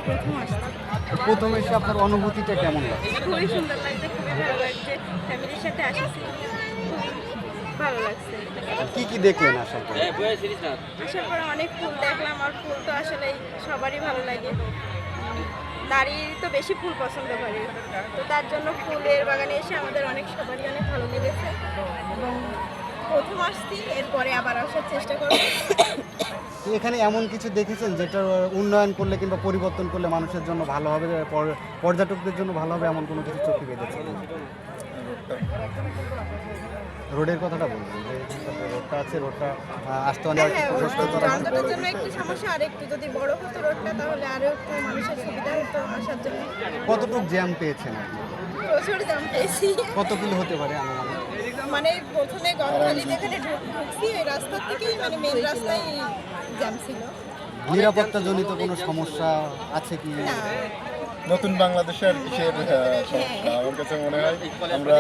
প্রথম আসছি। প্রথমে এসে আপনার অনুভূতিটা কেমন লাগে? খুবই সুন্দর লাগছে, খুবই ভালো লাগছে। ফ্যামিলির সাথে আসছি, খুবই ভালো লাগছে। কি কি দেখলেন আসার পরে? আসার পরে অনেক ফুল দেখলাম, আর ফুল তো আসলেই সবারই ভালো লাগে। নারী তো বেশি ফুল পছন্দ করে, তো তার জন্য ফুলের বাগানে এসে আমাদের সবারই অনেক ভালো লেগেছে এবং প্রথম আসছি, এরপরে আবার আসার চেষ্টা করব। তো এখানে এমন কিছু দেখেছেন যেটা উন্নয়ন করলে কিংবা পরিবর্তন করলে মানুষের জন্য ভালো হবে, পর্যটকদের জন্য ভালো হবে, এমন কোনো কিছু চোখে বেঁধেছে? রোডের কথাটা বলবেন, যে রোডটা আছে, রোডটা আসতে অনেক যানজটের জন্য একটু সমস্যা, আর একটু যদি বড় হতো রোডটা তাহলে আরো একটু মানুষের সুবিধা হতো আসার জন্য। কতটুকু জ্যাম পেয়েছেন আপনি? প্রচুর জ্যাম পেয়েছি। কত কিলো হতে পারে আনুমানিক? মানে প্রথমে গঙ্গালি যেখানে ঢুকছি ওই রাস্তার থেকেই মানে মেন রাস্তায় জ্যাম ছিল। নিরাপত্তাজনিত কোনো সমস্যা আছে কি? না, নতুন বাংলাদেশের কিসের সমস্যা আমার কাছে মনে হয় আমরা